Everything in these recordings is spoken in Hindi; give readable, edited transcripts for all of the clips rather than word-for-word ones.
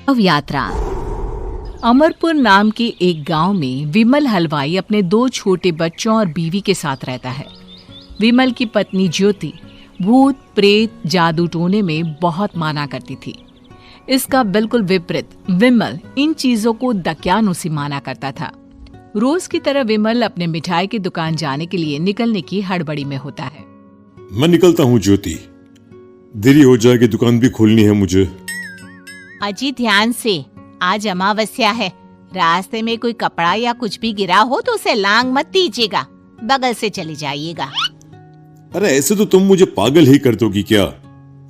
अब यात्रा। अमरपुर नाम के एक गांव में विमल हलवाई अपने 2 छोटे बच्चों और बीवी के साथ रहता है। विमल की पत्नी ज्योति भूत प्रेत जादू टोने में बहुत माना करती थी। इसका बिल्कुल विपरीत विमल इन चीजों को दक्यानुसी माना करता था। रोज की तरह विमल अपने मिठाई की दुकान जाने के लिए निकलने की हड़बड़ी में होता है। मैं निकलता हूँ ज्योति, देरी हो जाएगी, दुकान भी खोलनी है मुझे। अजी ध्यान से, आज अमावस्या है। रास्ते में कोई कपड़ा या कुछ भी गिरा हो तो उसे लांग मत दीजिएगा, बगल से चली जाइएगा। अरे ऐसे तो तुम मुझे पागल ही कर दोगी क्या?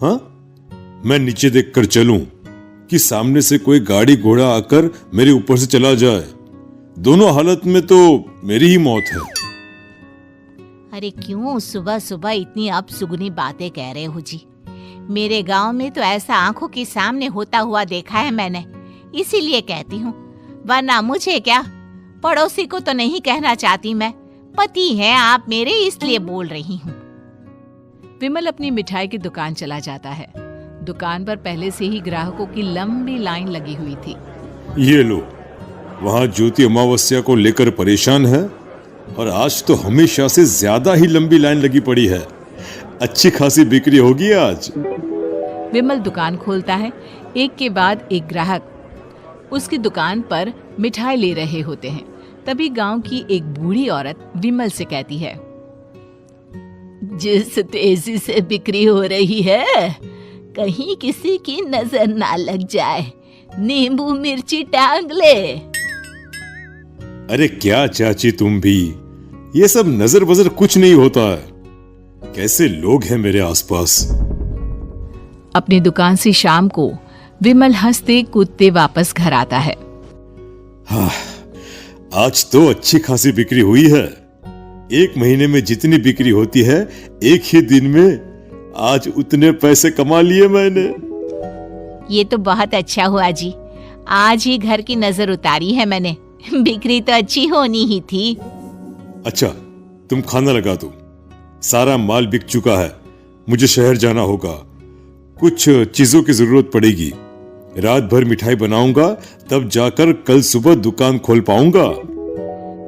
हाँ, मैं नीचे देखकर चलूं कि सामने से कोई गाड़ी घोड़ा आकर मेरे ऊपर से चला जाए? दोनों हालत में तो मेरी ही मौत है। अरे क्यों सुबह सुबह इतनी अपसुगनी बातें कह रहे हो जी? मेरे गांव में तो ऐसा आंखों के सामने होता हुआ देखा है मैंने, इसीलिए कहती हूँ, वरना मुझे क्या, पड़ोसी को तो नहीं कहना चाहती मैं। पति हैं आप मेरे, इसलिए बोल रही हूँ। विमल अपनी मिठाई की दुकान चला जाता है। दुकान पर पहले से ही ग्राहकों की लंबी लाइन लगी हुई थी। ये लो, वहाँ ज्योति अमावस्या को लेकर परेशान है और आज तो हमेशा से ज्यादा ही लंबी लाइन लगी पड़ी है। अच्छी खासी बिक्री होगी आज। विमल दुकान खोलता है। एक के बाद एक ग्राहक उसकी दुकान पर मिठाई ले रहे होते हैं। तभी गांव की एक बूढ़ी औरत विमल से कहती है, जिस तेजी से बिक्री हो रही है, कहीं किसी की नजर ना लग जाए, नींबू मिर्ची टांग ले। अरे क्या चाची तुम भी, ये सब नजर बजर कुछ नहीं होता है। कैसे लोग हैं मेरे आसपास। अपनी दुकान से शाम को विमल हंसते कूदते वापस घर आता है। हाँ, आज तो अच्छी खासी बिक्री हुई है। एक महीने में जितनी बिक्री होती है, एक ही दिन में आज उतने पैसे कमा लिए मैंने। ये तो बहुत अच्छा हुआ जी, आज ही घर की नजर उतारी है मैंने। बिक्री तो अच्छी होनी ही थी। अच्छा, तुम खाना लगा दो, सारा माल बिक चुका है। मुझे शहर जाना होगा, कुछ चीजों की जरूरत पड़ेगी। रात भर मिठाई बनाऊंगा, तब जाकर कल सुबह दुकान खोल पाऊंगा।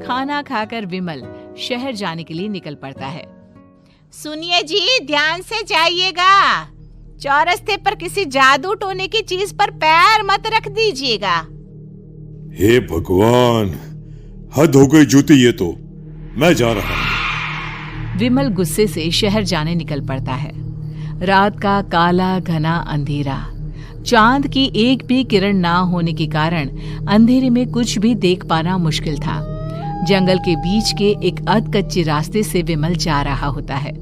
खाना खाकर विमल शहर जाने के लिए निकल पड़ता है। सुनिए जी, ध्यान से जाइएगा। चौरस्ते पर किसी जादू टोने की चीज पर पैर मत रख दीजिएगा। हे भगवान, हद हो गई ज्योति, ये तो मैं जा रहा हूं। विमल गुस्से से शहर जाने निकल पड़ता है। रात का काला घना अंधेरा, चांद की एक भी किरण ना होने के कारण अंधेरे में कुछ भी देख पाना मुश्किल था। जंगल के बीच के एक अधकच्चे रास्ते से विमल जा रहा होता है।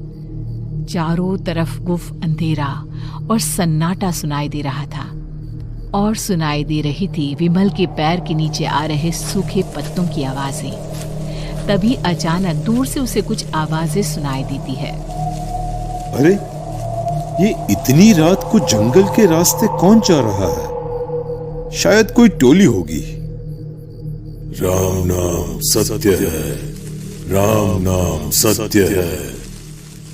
चारों तरफ गुफ अंधेरा और सन्नाटा सुनाई दे रहा था, और सुनाई दे रही थी विमल के पैर के नीचे आ रहे सूखे पत्तों की आवाजें। तभी अचानक दूर से उसे कुछ आवाजें सुनाई देती है। अरे, ये इतनी रात को जंगल के रास्ते कौन जा रहा है? शायद कोई टोली होगी। राम नाम सत्य है, राम नाम सत्य है,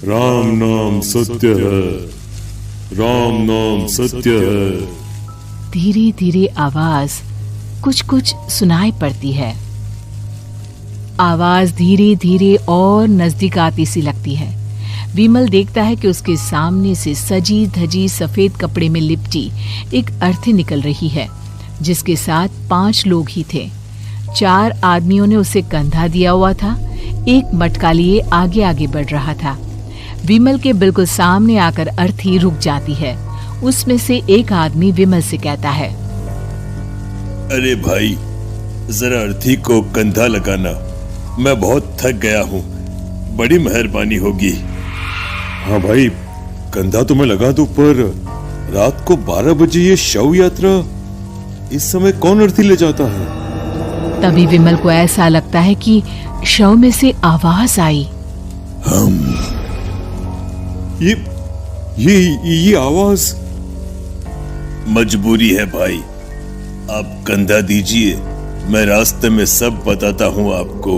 राम नाम सत्य है, राम नाम सत्य है। धीरे धीरे आवाज कुछ कुछ सुनाई पड़ती है। आवाज धीरे धीरे और नजदीक आती सी लगती है। विमल देखता है कि उसके सामने से सजी धजी सफेद कपड़े में लिपटी एक अर्थी निकल रही है, जिसके साथ 5 लोग ही थे। 4 आदमियों ने उसे कंधा दिया हुआ था। एक मटका लिए आगे आगे बढ़ रहा था। विमल के बिल्कुल सामने आकर अर्थी रुक जाती है। उसमें से एक आदमी विमल से कहता है, अरे भाई, जरा अर्थी को कंधा लगाना, मैं बहुत थक गया हूँ, बड़ी मेहरबानी होगी। हाँ भाई, कंधा तो मैं लगा दूं, पर रात को 12 बजे ये शव यात्रा, इस समय कौन अर्थी ले जाता है? तभी विमल को ऐसा लगता है कि शव में से आवाज आई, ये आवाज। मजबूरी है भाई, आप कंधा दीजिए, मैं रास्ते में सब बताता हूँ आपको।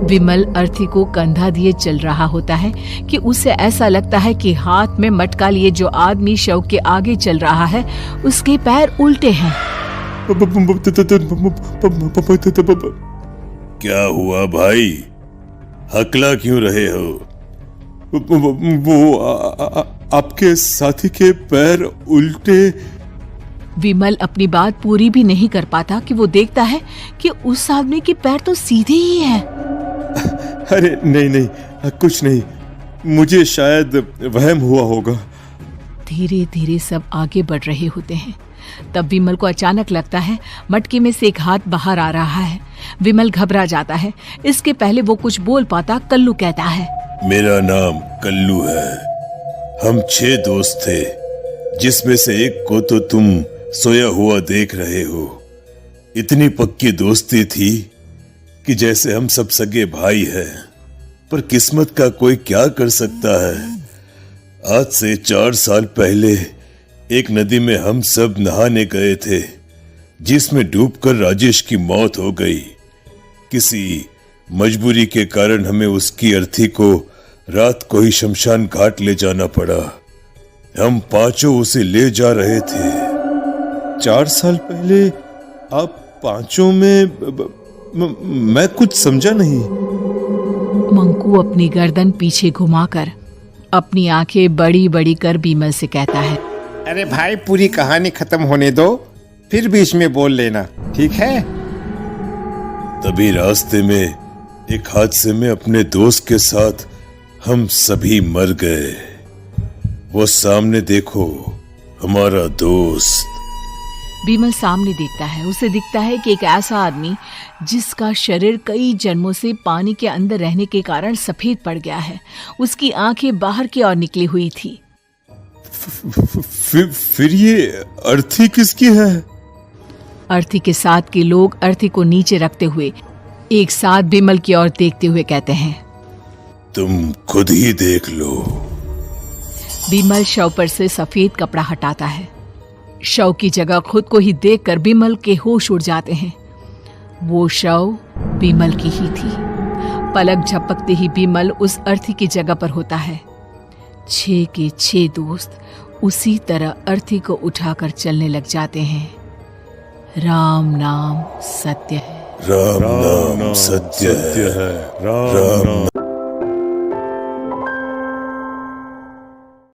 विमल अर्थी को कंधा दिए चल रहा होता है कि उसे ऐसा लगता है कि हाथ में मटका लिए जो आदमी शव के आगे चल रहा है उसके पैर उल्टे हैं। क्या हुआ भाई, हकला क्यों रहे हो? वो आपके साथी के पैर उल्टे। विमल अपनी बात पूरी भी नहीं कर पाता कि वो देखता है कि उस आदमी के पैर तो सीधे ही हैं। अरे नहीं, कुछ नहीं, मुझे शायद वहम हुआ होगा। धीरे धीरे सब आगे बढ़ रहे होते हैं। तब विमल को अचानक लगता है मटके में से एक हाथ बाहर आ रहा है। विमल घबरा जाता है। इसके पहले वो कुछ बोल पाता, कल्लू कहता है, मेरा नाम कल्लू है। हम 6 दोस्त थे, जिसमें से एक को तो तुम सोया हुआ देख रहे हो। इतनी पक्की दोस्ती थी कि जैसे हम सब सगे भाई हैं। पर किस्मत का कोई क्या कर सकता है। आज से 4 साल पहले एक नदी में हम सब नहाने गए थे, जिसमें डूबकर राजेश की मौत हो गई। किसी मजबूरी के कारण हमें उसकी अर्थी को रात को ही शमशान घाट ले जाना पड़ा। हम 5 उसे ले जा रहे थे। 4 साल पहले आप 5 में मैं कुछ समझा नहीं। मंकू अपनी गर्दन पीछे घुमाकर अपनी आंखें बड़ी बड़ी कर विमल से कहता है, अरे भाई, पूरी कहानी खत्म होने दो, फिर बीच में बोल लेना, ठीक है? तभी रास्ते में एक हादसे में अपने दोस्त के साथ हम सभी मर गए। वो सामने देखो, हमारा दोस्त। विमल सामने देखता है। उसे दिखता है कि एक ऐसा आदमी जिसका शरीर कई जन्मों से पानी के अंदर रहने के कारण सफेद पड़ गया है। उसकी आंखें बाहर की ओर निकली हुई थी। फिर ये अर्थी किसकी है? अर्थी के साथ के लोग अर्थी को नीचे रखते हुए एक साथ विमल की ओर देखते हुए कहते हैं, तुम खुद ही देख लो। विमल शव पर से सफेद कपड़ा हटाता है। शव की जगह खुद को ही देखकर विमल के होश उड़ जाते हैं। वो शव विमल की ही थी। पलक झपकते ही विमल उस अर्थी की जगह पर होता है। 6 के 6 दोस्त उसी तरह अर्थी को उठाकर चलने लग जाते हैं। राम नाम सत्य है। राम नाम सत्य है। राम